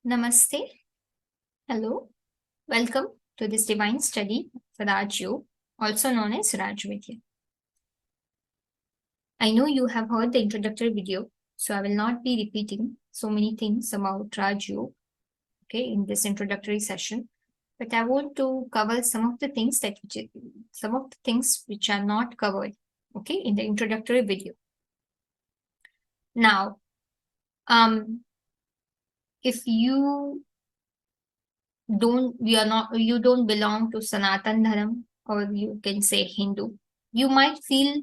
Namaste. Hello. Welcome to this divine study for Rajayoga, also known as Rajayoga. I know you have heard the introductory video, so I will not be repeating so many things about Rajayoga, in this introductory session. But I want to cover some of the things which are not covered, in the introductory video. Now, if you don't belong to Sanatan Dharam, or you can say Hindu, you might feel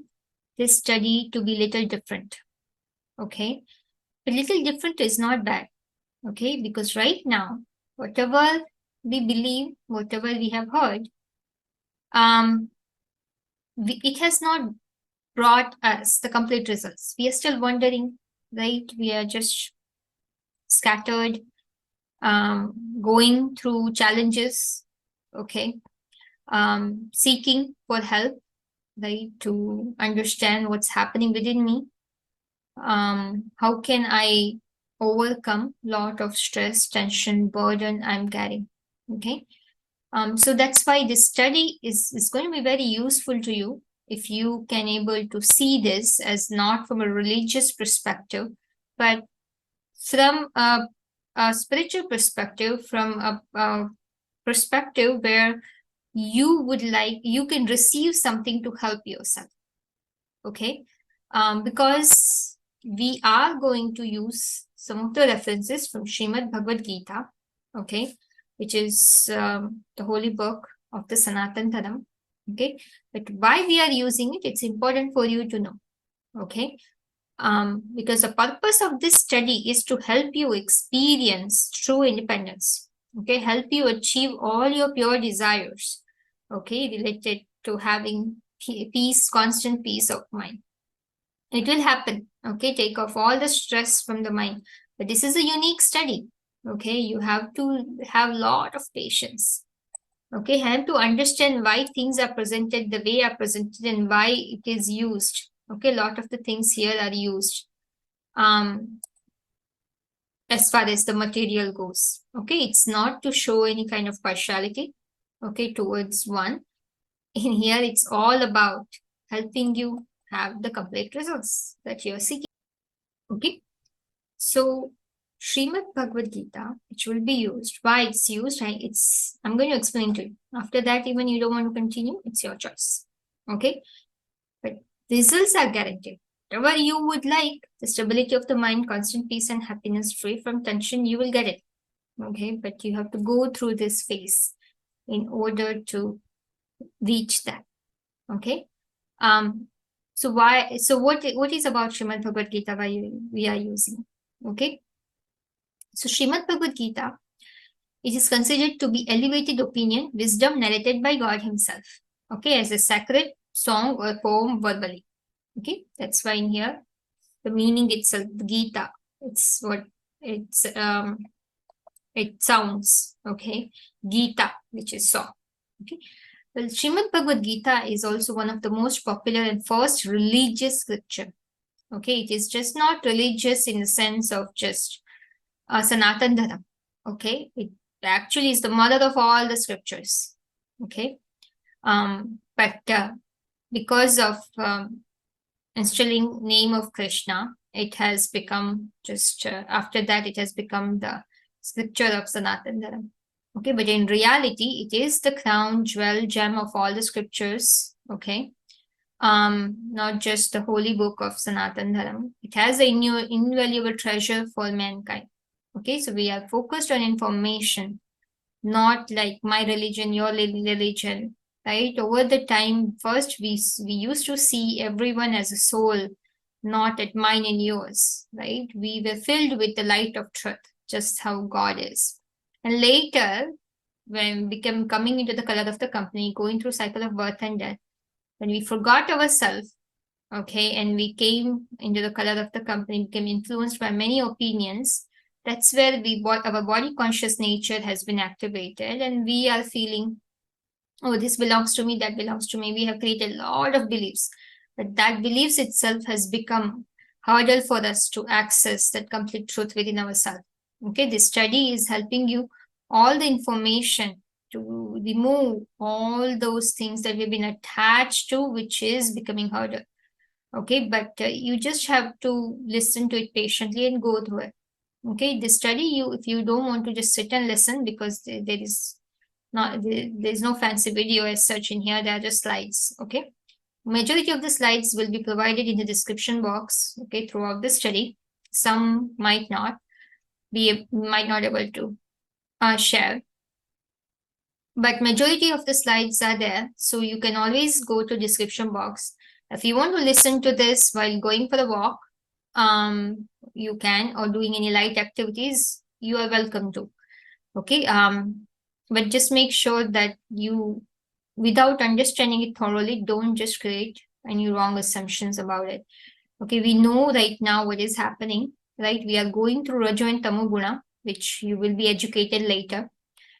this study to be little different. Okay, a little different is not bad. Okay, because right now, whatever we believe, whatever we have heard, it has not brought us the complete results. We are still wondering, right? We are just scattered, going through challenges, seeking for help, right, to understand what's happening within me. How can I overcome lot of stress, tension, burden I'm carrying? So that's why this study is going to be very useful to you if you can able to see this as not from a religious perspective, but from a spiritual perspective, from a perspective where you can receive something to help yourself. Because we are going to use some of the references from Srimad Bhagavad Gita, which is the holy book of the Sanatan Dharam. But why we are using it, it's important for you to know. Because the purpose of this study is to help you experience true independence. Help you achieve all your pure desires. Related to having peace, constant peace of mind. It will happen. Take off all the stress from the mind. But this is a unique study. You have to have a lot of patience. Have to understand why things are presented the way are presented and why it is used. A lot of the things here are used as far as the material goes. It's not to show any kind of partiality, towards one. In here, it's all about helping you have the complete results that you're seeking. So Srimad Bhagavad Gita, which will be used, why it's used, I'm going to explain to you. After that, even you don't want to continue, it's your choice. But results are guaranteed. Whatever you would like, the stability of the mind, constant peace and happiness, free from tension, you will get it. But you have to go through this phase in order to reach that. So what is about Srimad Bhagavad Gita, why we are using? So Srimad Bhagavad Gita, it is considered to be elevated opinion, wisdom narrated by God himself, as a sacred song or poem verbally. That's why in here, the meaning itself, the Gita, it's what it's it sounds, Gita, which is song. Well, Srimad Bhagavad Gita is also one of the most popular and first religious scripture. It is just not religious in the sense of just Sanatan Dharam. It actually is the mother of all the scriptures. But because of instilling name of Krishna, it has become just after that it has become the scripture of Sanatan Dharam. But in reality, it is the crown jewel gem of all the scriptures. Not just the holy book of Sanatan Dharam. It has an invaluable treasure for mankind. So we are focused on information, not like my religion, your religion, right? Over the time, first we used to see everyone as a soul, not at mine and yours, right? We were filled with the light of truth, just how God is. And later, when we became coming into the color of the company, going through cycle of birth and death, when we forgot ourselves, and we came into the color of the company, became influenced by many opinions, that's where our body conscious nature has been activated and we are feeling, oh, this belongs to me, that belongs to me. We have created a lot of beliefs, but that beliefs itself has become hurdle for us to access that complete truth within ourselves. Okay, this study is helping you all the information to remove all those things that we've been attached to, which is becoming harder. Okay, but you just have to listen to it patiently and go through it. Okay, this study, you if you don't want to just sit and listen, because there is not there's no fancy video as such in here, there are just slides. Okay, majority of the slides will be provided in the description box, okay, throughout the study. Some might not able to share, but majority of the slides are there, so you can always go to description box. If you want to listen to this while going for a walk, you can, or doing any light activities, you are welcome to. Okay, but just make sure that you, without understanding it thoroughly, don't just create any wrong assumptions about it. Okay, we know right now what is happening, right? We are going through Rajo and Tamo Guna, which you will be educated later,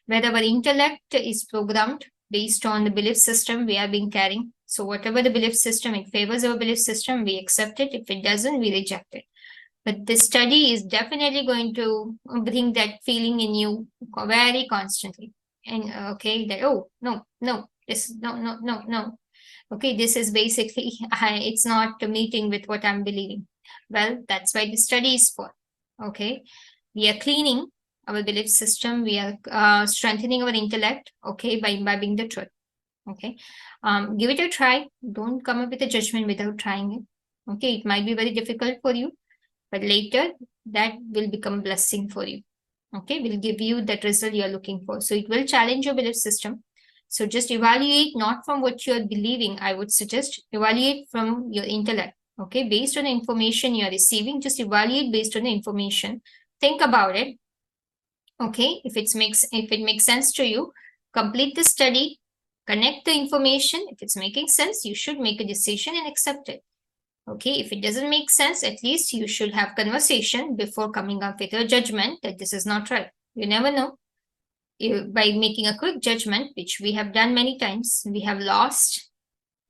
where our intellect is programmed based on the belief system we are being carrying. So whatever the belief system, it favors our belief system, we accept it. If it doesn't, we reject it. But this study is definitely going to bring that feeling in you very constantly. And okay, that, oh, no, no, this, no, no, no, no. Okay, this is basically, it's not meeting with what I'm believing. Well, that's why the study is for. Okay, we are cleaning our belief system, we are strengthening our intellect, okay, by imbibing the truth. Okay, give it a try. Don't come up with a judgment without trying it. Okay, it might be very difficult for you, but later that will become blessing for you. Okay, will give you that result you are looking for. So it will challenge your belief system. So just evaluate not from what you are believing. I would suggest evaluate from your intellect. Okay, based on the information you are receiving, just evaluate based on the information. Think about it. Okay, if it makes sense to you, complete the study, connect the information. If it's making sense, you should make a decision and accept it. Okay, if it doesn't make sense, at least you should have conversation before coming up with a judgment that this is not right. You never know. By making a quick judgment, which we have done many times, we have lost,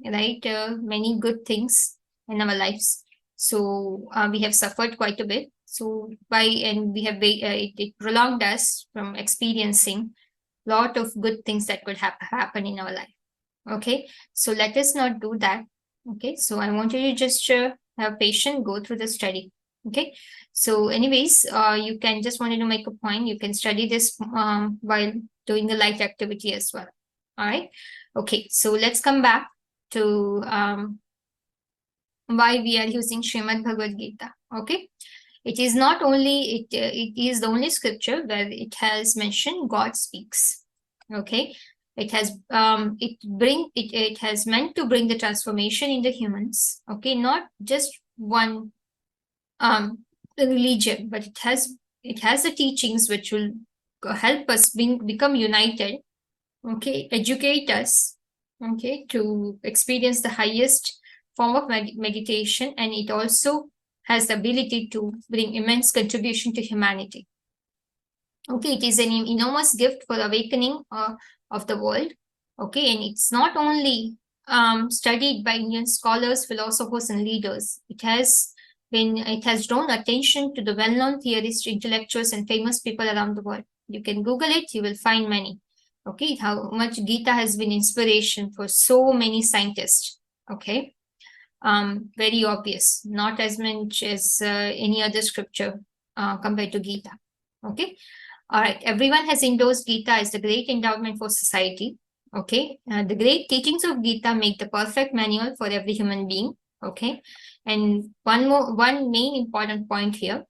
right, many good things in our lives. So we have suffered quite a bit. So and we have it prolonged us from experiencing a lot of good things that could happen in our life. Okay, so let us not do that. Okay, so I want you to just have patience, go through the study. Okay, so anyways, you can just wanted to make a point, you can study this while doing the light activity as well. All right, okay, so let's come back to why we are using Srimad Bhagavad Gita. Okay, it is not only it is the only scripture where it has mentioned God speaks. Okay, it has it has meant to bring the transformation in the humans. Okay, not just one religion, but it has the teachings which will help us become united. Okay, educate us. Okay, to experience the highest form of meditation, and it also has the ability to bring immense contribution to humanity. Okay, it is an enormous gift for awakening of the world. Okay, and it's not only studied by Indian scholars, philosophers, and leaders. It has drawn attention to the well-known theorists, intellectuals, and famous people around the world. You can Google it; you will find many. Okay, how much Gita has been inspiration for so many scientists. Okay, very obvious, not as much as any other scripture compared to Gita. Okay, all right, everyone has endorsed Gita as the great endowment for society. Okay, the great teachings of Gita make the perfect manual for every human being. Okay, and one main important point here,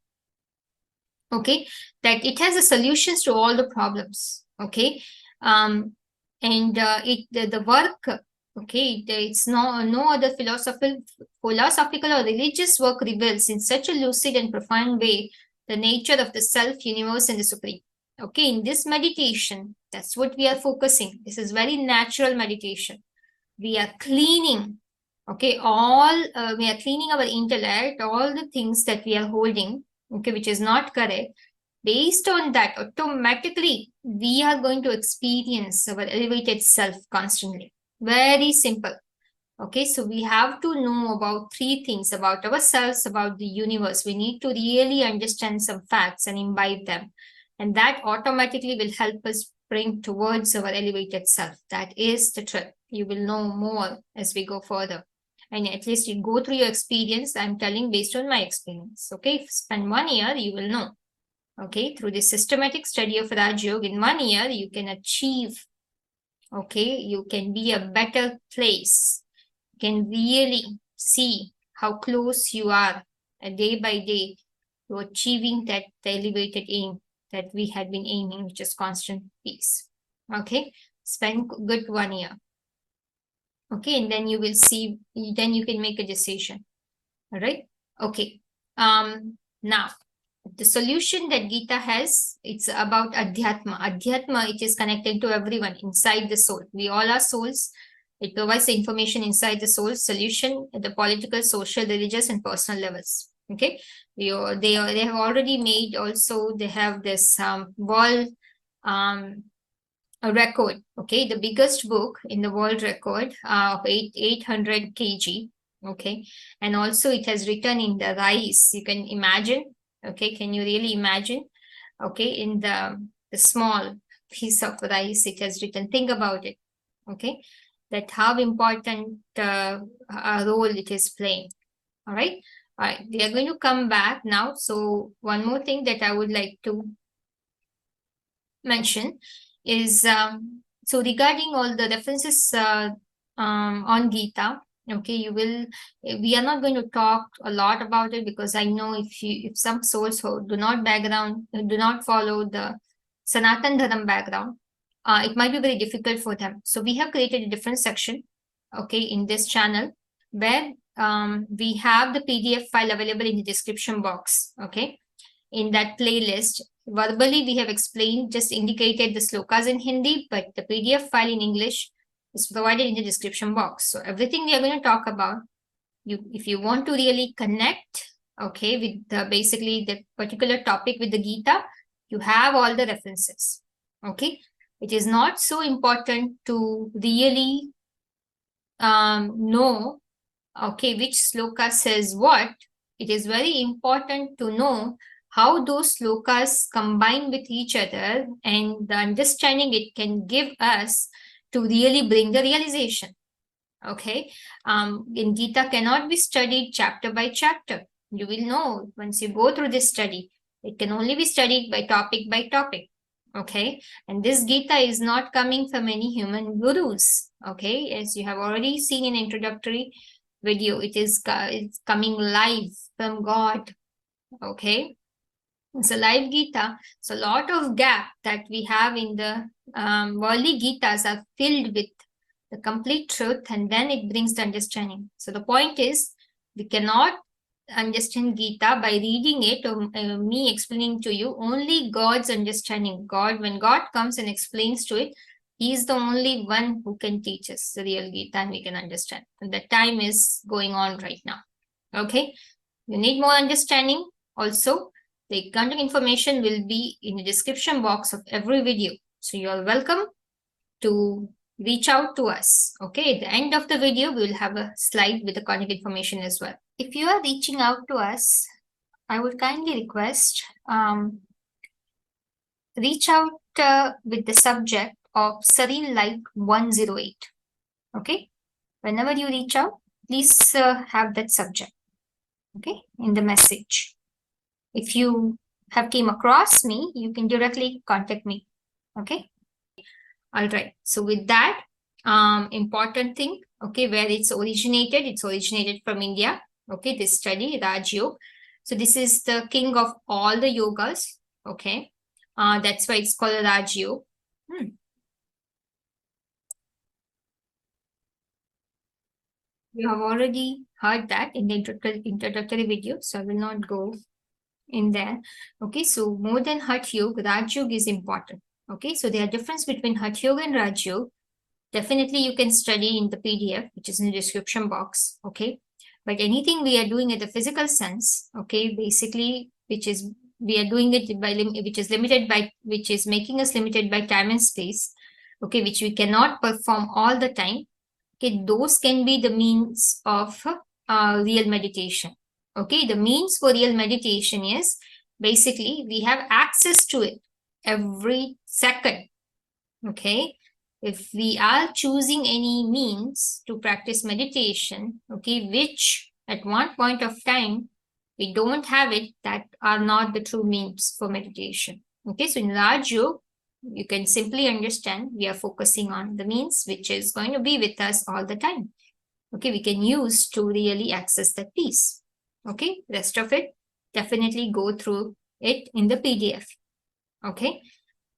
okay, that it has the solutions to all the problems. Okay, um, and the work, okay, it's no other philosophical or religious work reveals in such a lucid and profound way the nature of the self, universe, and the supreme. Okay, in this meditation, that's what we are focusing. This is very natural meditation. We are cleaning, okay, we are cleaning our intellect, all the things that we are holding, okay, which is not correct. Based on that, automatically we are going to experience our elevated self constantly. Very simple. Okay, so we have to know about 3 things about ourselves, about the universe. We need to really understand some facts and imbibe them. And that automatically will help us bring towards our elevated self. That is the truth. You will know more as we go further. And at least you go through your experience. I'm telling based on my experience. Okay, if you spend 1 year, you will know. Okay, through the systematic study of Rajayoga, in 1 year, you can achieve. Okay, you can be a better place, can really see how close you are day by day to achieving that elevated aim that we had been aiming, which is constant peace. Okay, spend good 1 year. Okay, and then you will see, then you can make a decision. All right. Okay. Now the solution that Gita has, it's about Adhyatma. Adhyatma, it is connected to everyone inside the soul. We all are souls. It provides the information inside the soul, solution at the political, social, religious, and personal levels. Okay, they have already made also, they have this world a record. Okay, the biggest book in the world record of 800 kg. Okay, and also it has written in the rice. You can imagine. Okay, can you really imagine? Okay, in the small piece of rice, it has written. Think about it. Okay, that how important a role it is playing. All right. All right. We are going to come back now. So one more thing that I would like to mention is so regarding all the references on Gita. Okay, you will. We are not going to talk a lot about it because I know if some souls who do not follow the Sanatan Dharam background, it might be very difficult for them. So we have created a different section, okay, in this channel where we have the PDF file available in the description box. Okay, in that playlist, verbally we have explained, just indicated the slokas in Hindi, but the PDF file in English is provided in the description box. So everything we are going to talk about, if you want to really connect, okay, with basically the particular topic with the Gita, you have all the references. Okay, it is not so important to really know, okay, which sloka says what. It is very important to know how those slokas combine with each other and the understanding it can give us to really bring the realization. Okay, in Gita cannot be studied chapter by chapter. You will know once you go through this study, it can only be studied by topic. Okay, and this Gita is not coming from any human gurus. Okay, as you have already seen in introductory video, it's coming live from God. Okay, it's a live Gita. So a lot of gap that we have in the worldly Gitas are filled with the complete truth, and then it brings the understanding. So the point is, we cannot understand Gita by reading it or me explaining to you. Only God's understanding. God, when God comes and explains to it, He is the only one who can teach us the real Gita and we can understand. And that time is going on right now. Okay, you need more understanding. Also, the contact information will be in the description box of every video. So you are welcome to reach out to us. Okay, at the end of the video, we will have a slide with the contact information as well. If you are reaching out to us, I would kindly request reach out with the subject of Serene Light 108. Okay, whenever you reach out, please have that subject, okay, in the message. If you have came across me, you can directly contact me. Okay, all right. So with that, important thing, okay, where it's originated from India. Okay, this study, Rajayoga. So this is the king of all the yogas. Okay, that's why it's called Rajayoga. You have already heard that in the introductory video, so I will not go in there. Okay, so more than Hatha Yoga, Raj Yoga is important. Okay, so there are difference between Hatha Yoga and Raj Yoga. Definitely you can study in the PDF, which is in the description box. Okay, but anything we are doing at the physical sense, okay, basically, which is we are doing it by which is making us limited by time and space. Okay, which we cannot perform all the time. Okay, those can be the means of real meditation. Okay, the means for real meditation is basically we have access to it every second. Okay, if we are choosing any means to practice meditation, okay, which at one point of time we don't have it, that are not the true means for meditation. Okay, so in Rajayoga, you can simply understand we are focusing on the means which is going to be with us all the time. Okay, we can use to really access that peace. Okay, rest of it, definitely go through it in the PDF. Okay,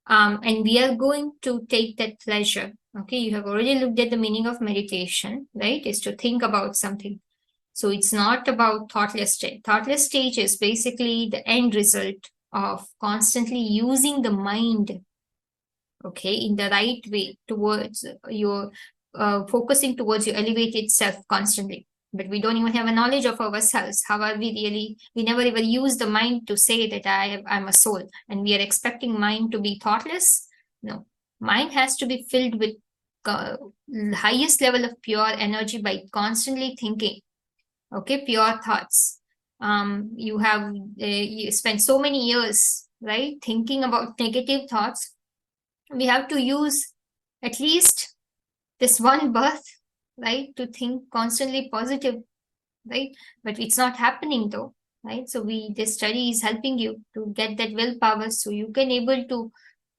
and we are going to take that pleasure. Okay, you have already looked at the meaning of meditation, right? Is to think about something. So it's not about thoughtless stage. Thoughtless stage is basically the end result of constantly using the mind, okay, in the right way towards your focusing towards your elevated self constantly. But we don't even have a knowledge of ourselves. How are we really? We never ever use the mind to say that I'm a soul, and we are expecting mind to be thoughtless. No, mind has to be filled with uh, highest level of pure energy by constantly thinking. Okay, pure thoughts. You have you spent so many years, right, thinking about negative thoughts. We have to use at least this one birth, right, to think constantly positive, right? But it's not happening though, right? So this study is helping you to get that willpower so you can able to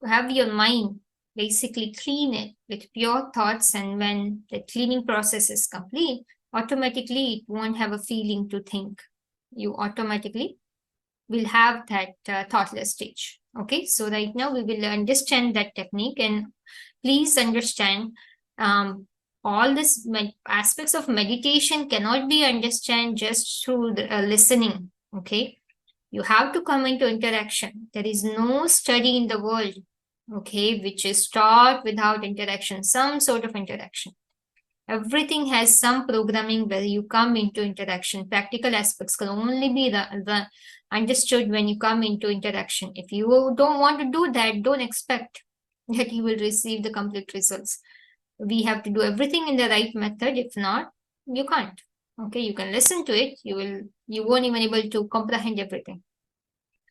have your mind basically clean it with pure thoughts, and when the cleaning process is complete, automatically it won't have a feeling to think. You automatically will have that thoughtless stage. Okay, so right now we will understand that technique, and please understand all these aspects of meditation cannot be understood just through listening. Okay, you have to come into interaction. There is no study in the world, okay, which is taught without interaction, some sort of interaction. Everything has some programming where you come into interaction. Practical aspects can only be understood when you come into interaction. If you don't want to do that, don't expect that you will receive the complete results. We have to do everything in the right method. If not, you can't. Okay, you can listen to it. You won't even able to comprehend everything.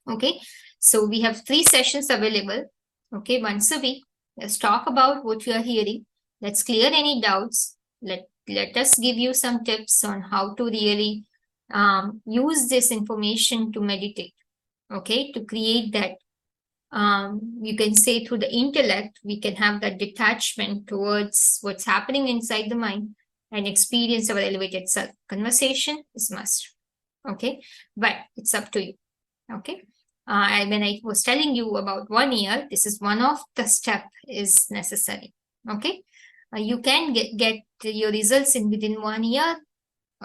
Okay, so we have 3 sessions available. Okay, once a week. Let's talk about what you are hearing. Let's clear any doubts. Let us give you some tips on how to really use this information to meditate. Okay, to create that, you can say through the intellect, we can have that detachment towards what's happening inside the mind and experience our elevated self. Conversation is must. Okay, but it's up to you. Okay, when I was telling you about 1 year, this is one of the step is necessary. Okay, you can get your results in within 1 year.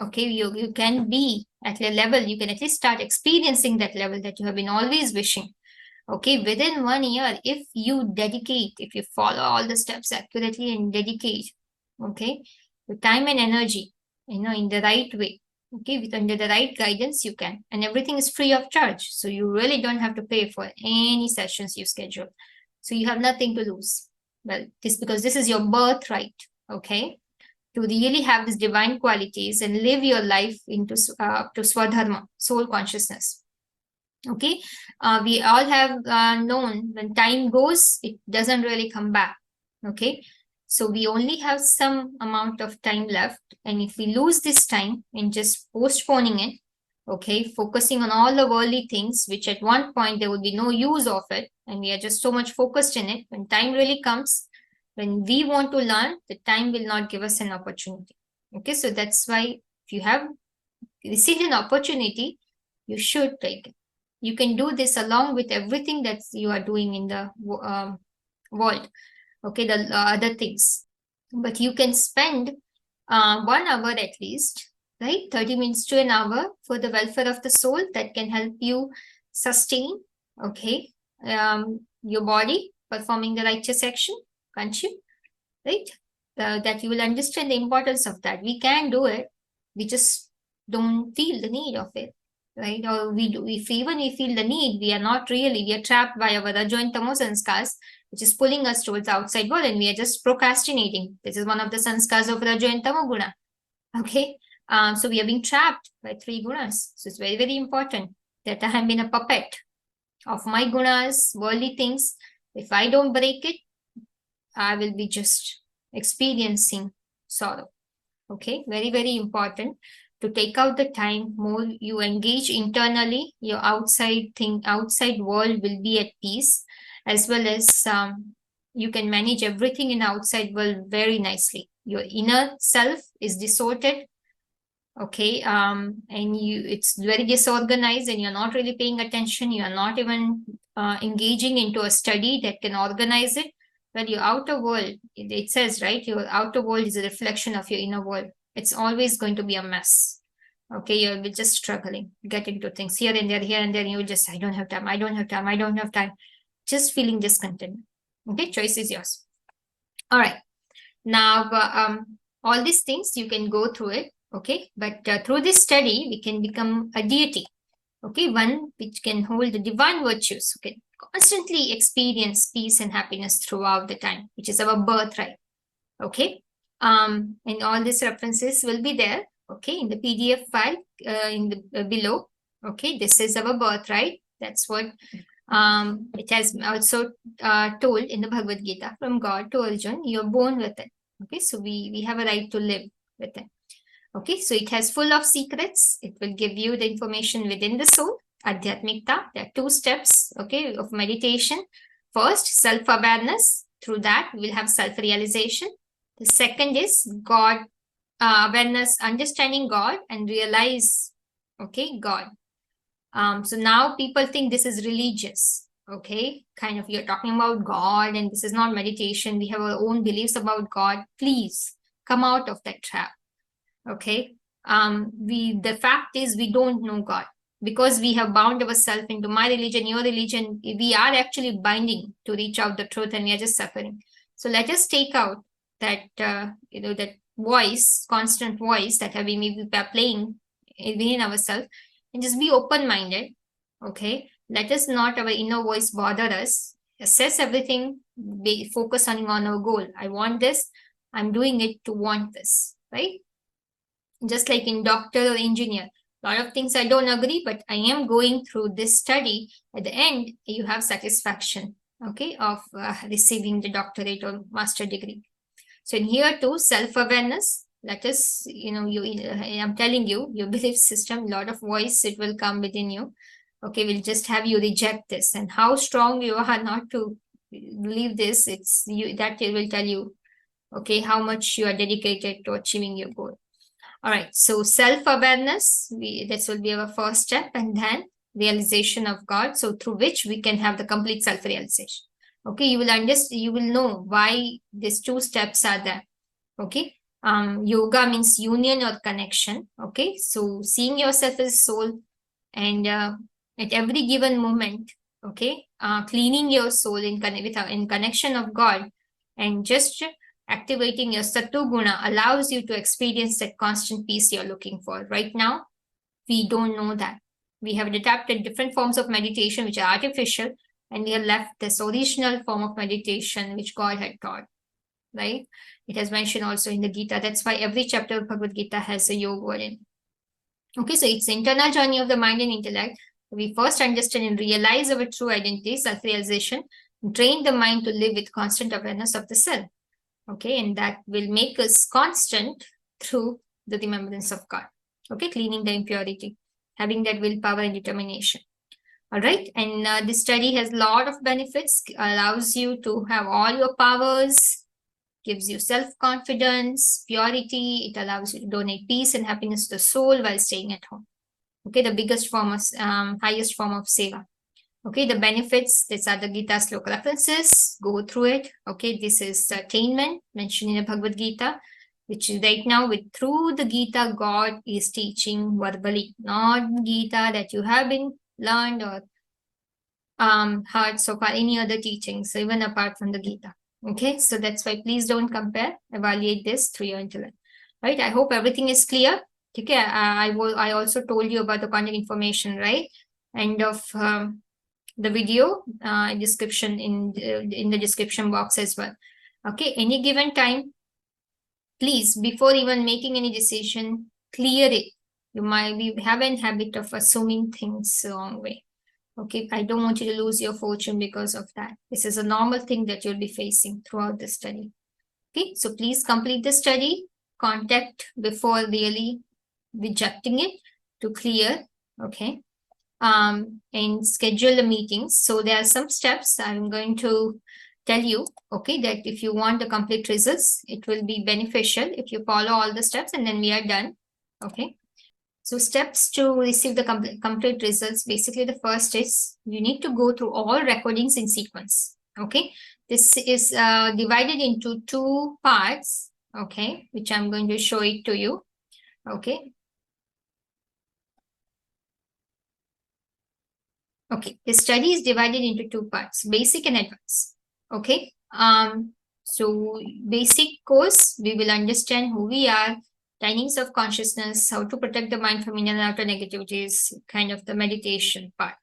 Okay, you can be at a level, you can at least start experiencing that level that you have been always wishing. Okay, within 1 year, if you dedicate, if you follow all the steps accurately and dedicate, okay, the time and energy, in the right way, okay, with under the right guidance, you can, and everything is free of charge. So you really don't have to pay for any sessions you schedule. So you have nothing to lose. Well, this because this is your birthright, okay, to really have these divine qualities and live your life into to Swadharma, soul consciousness. Okay, we all have known when time goes, it doesn't really come back. Okay, so we only have some amount of time left, and if we lose this time in just postponing it, okay, focusing on all the worldly things, which at one point there will be no use of it, and we are just so much focused in it, when time really comes, when we want to learn, the time will not give us an opportunity. Okay, so that's why if you have received an opportunity, you should take it. You can do this along with everything that you are doing in the world. Okay, the other things. But you can spend 1 hour at least, right? 30 minutes to an hour for the welfare of the soul that can help you sustain, okay, your body performing the righteous action, can't you? Right? That you will understand the importance of that. We can do it. We just don't feel the need of it, right? Or we do. If even we feel the need, we are not really. We are trapped by our rajo and tamo sanskars, which is pulling us towards the outside world, and we are just procrastinating. This is one of the sanskars of Rajo and Tamo guna. Okay, so we are being trapped by 3 gunas. So it's very, very important that I have been a puppet of my gunas, worldly things. If I don't break it, I will be just experiencing sorrow. Okay, very, very important to take out the time. More you engage internally, your outside world will be at peace, as well as you can manage everything in the outside world very nicely. Your inner self is disordered, okay, and it's very disorganized, and you're not really paying attention. You are not even engaging into a study that can organize it. But your outer world, it says, right, your outer world is a reflection of your inner world. It's always going to be a mess. Okay, you'll be just struggling, get into things here and there, you just, I don't have time, just feeling discontent. Okay, choice is yours. All right, now all these things you can go through it, okay, but through this study we can become a deity, okay, one which can hold the divine virtues, okay, constantly experience peace and happiness throughout the time, which is our birthright. Okay, and all these references will be there, okay, in the PDF file in the below. Okay, this is our birthright. That's what it has also told in the Bhagavad Gita, from God to Arjun, you're born with it. Okay, so we have a right to live with it. Okay, so it has full of secrets. It will give you the information within the soul. Adhyatmikta, there are 2 steps, okay, of meditation. First, self-awareness. Through that, we will have self-realization. The second is God awareness, understanding God and realize, okay, God. So now people think this is religious, okay, kind of, you're talking about God and this is not meditation. We have our own beliefs about God. Please come out of that trap. Okay, the fact is we don't know God, because we have bound ourselves into my religion, your religion. We are actually binding to reach out the truth, and we are just suffering. So let us take out that that voice, constant voice that we may be playing within ourselves, and just be open-minded. Okay, let us not our inner voice bother us. Assess everything, be focus on our goal. I want this, I'm doing it to want this, right? Just like in doctor or engineer, a lot of things I don't agree, but I am going through this study. At the end, you have satisfaction, okay, of receiving the doctorate or master degree. So in here too, self-awareness. Let us, I'm telling you, your belief system, a lot of voice, it will come within you. Okay, we'll just have you reject this, and how strong you are not to believe this. It's you that it will tell you, okay, how much you are dedicated to achieving your goal. All right, so self-awareness, this will be our first step, and then realization of God, so through which we can have the complete self-realization. Okay, you will understand, you will know why these 2 steps are there. Okay, yoga means union or connection. Okay, so seeing yourself as soul, and at every given moment, okay, cleaning your soul in connection of God, and just activating your Sattva guna allows you to experience that constant peace you're looking for. Right now, we don't know that. We have adapted different forms of meditation which are artificial, and we have left this original form of meditation which God had taught, right? It has mentioned also in the Gita. That's why every chapter of Bhagavad Gita has a yoga word in. Okay, so it's the internal journey of the mind and intellect. We first understand and realize our true identity, self-realization, train the mind to live with constant awareness of the self. Okay, and that will make us constant through the remembrance of God. Okay, cleaning the impurity, having that willpower and determination. All right, and this study has a lot of benefits, allows you to have all your powers, gives you self-confidence, purity. It allows you to donate peace and happiness to the soul while staying at home. Okay, the biggest form of, highest form of seva. Okay, the benefits, these are the Gita sloka references, go through it. Okay, this is attainment mentioned in the Bhagavad Gita, which is right now through the Gita, God is teaching verbally, not Gita that you have been learned or heard so far, any other teachings, even apart from the Gita. Okay, so that's why please don't compare, evaluate this through your intellect. Right, I hope everything is clear. Okay, I also told you about the content information, right? End of the video description in the description box as well. Okay, any given time, please, before even making any decision, clear it. You might have a habit of assuming things the wrong way. Okay, I don't want you to lose your fortune because of that. This is a normal thing that you'll be facing throughout the study. Okay, so please complete the study. Contact before really rejecting it to clear. Okay, and schedule the meetings. So there are some steps I'm going to tell you, okay, that if you want the complete results, it will be beneficial if you follow all the steps, and then we are done. Okay. So steps to receive the complete results. Basically, the first is you need to go through all recordings in sequence. Okay. This is divided into two parts. Okay. Which I'm going to show it to you. Okay. Okay. The study is divided into two parts, basic and advanced. Okay. So basic course, we will understand who we are, tinings of consciousness, how to protect the mind from inner and outer negativities, kind of the meditation part.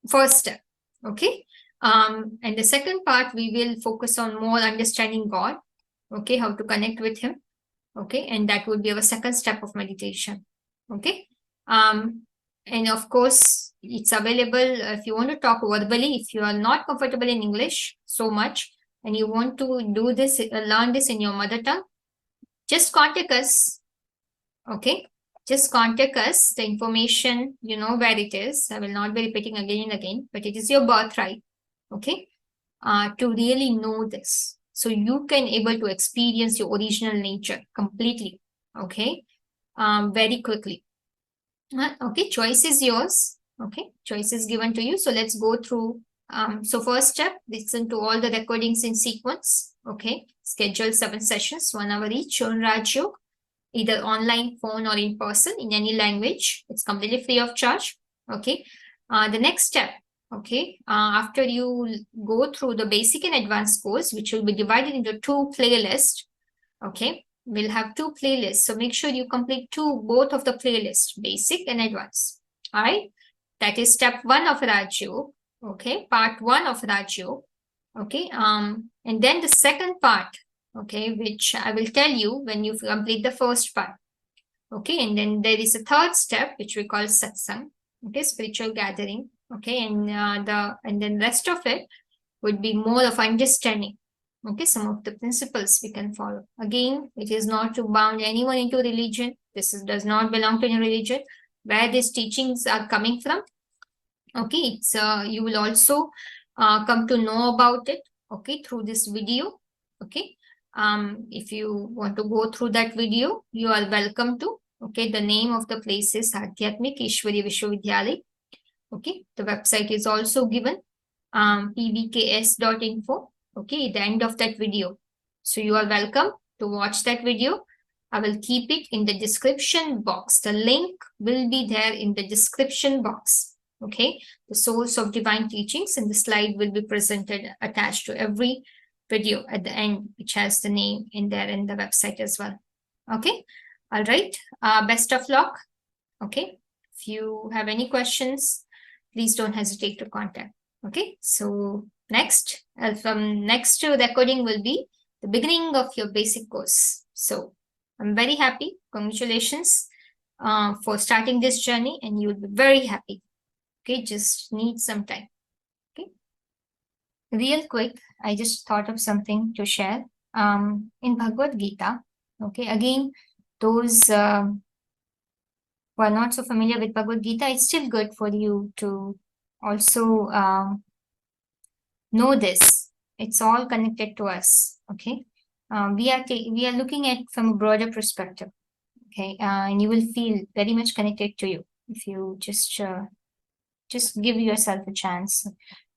First step, okay? And the second part, we will focus on more understanding God, okay, how to connect with Him, okay? And that would be our second step of meditation, okay? And of course, it's available if you want to talk verbally, if you are not comfortable in English so much, and you want to do this, learn this in your mother tongue, just contact us. Okay, just contact us. The information, you know where it is. I will not be repeating again and again, but it is your birthright. Okay, to really know this, so you can able to experience your original nature completely. Okay, very quickly. Okay, choice is yours. Okay, choice is given to you. So let's go through. So first step, listen to all the recordings in sequence. Okay, schedule 7 sessions, 1 hour each on Rajayoga, either online, phone, or in person in any language. It's completely free of charge. Okay. The next step, okay, after you go through the basic and advanced course, which will be divided into 2 playlists. Okay, we'll have 2 playlists. So make sure you complete both of the playlists, basic and advanced. All right. That is step 1 of Rajayoga. Okay, part 1 of Rajayoga. Okay, and then the second part, okay, which I will tell you when you complete the first part. Okay, and then there is a third step which we call satsang. Okay, spiritual gathering. Okay, and then rest of it would be more of understanding. Okay, some of the principles we can follow. Again, it is not to bound anyone into religion. Does not belong to any religion. Where these teachings are coming from. Okay, it's you will also come to know about it. Okay, through this video. Okay, if you want to go through that video, you are welcome to. Okay, the name of the place is Adhyatmik Vishwavidyalaya. Okay, the website is also given, pvks.info. Okay, at the end of that video. So you are welcome to watch that video. I will keep it in the description box. The link will be there in the description box. Okay, the source of divine teachings, and the slide will be presented attached to every video at the end, which has the name in there in the website as well. Okay, all right. Best of luck. Okay, if you have any questions, please don't hesitate to contact. Okay, so next recording will be the beginning of your basic course. So I'm very happy. Congratulations for starting this journey, and you'll be very happy. Okay, just need some time. Okay, real quick, I just thought of something to share. In Bhagavad Gita, okay, again, those who are not so familiar with Bhagavad Gita, it's still good for you to also know this. It's all connected to us. Okay, we are looking at from a broader perspective. Okay, and you will feel very much connected to you if you just give yourself a chance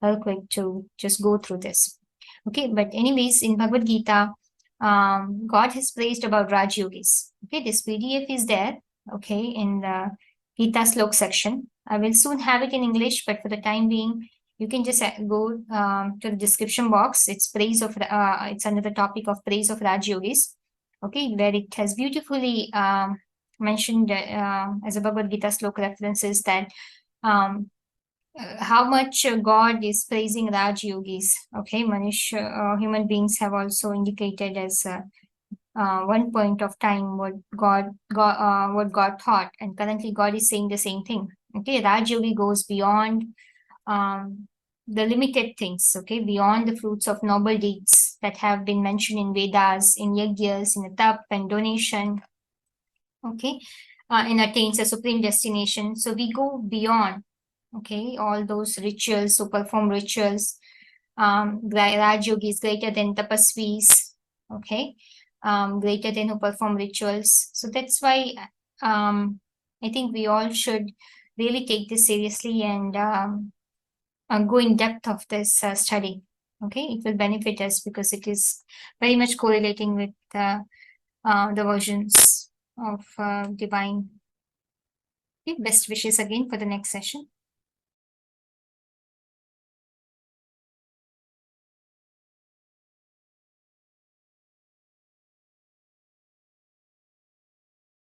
real quick to just go through this. Okay, but anyways, in Bhagavad Gita, God has praised about Rajyogis. Okay, this PDF is there, okay, in the Gita Slok section. I will soon have it in English, but for the time being, you can just go to the description box. It's it's under the topic of praise of Rajyogis. Okay, where it has beautifully mentioned as a Bhagavad Gita Slok references that how much God is praising Raj Yogis. Okay, human beings have also indicated as one point of time what God thought, and currently God is saying the same thing. Okay, Raj Yogi goes beyond um, the limited things. Okay, beyond the fruits of noble deeds that have been mentioned in Vedas, in yajnas, in tap and donation. Okay, and attains a supreme destination. So we go beyond, okay, all those rituals, to perform rituals. Raj Yogi is greater than tapasvis, okay, greater than who perform rituals. So that's why I think we all should really take this seriously and go in depth of this study. Okay, it will benefit us because it is very much correlating with the versions of divine. Okay, best wishes again for the next session.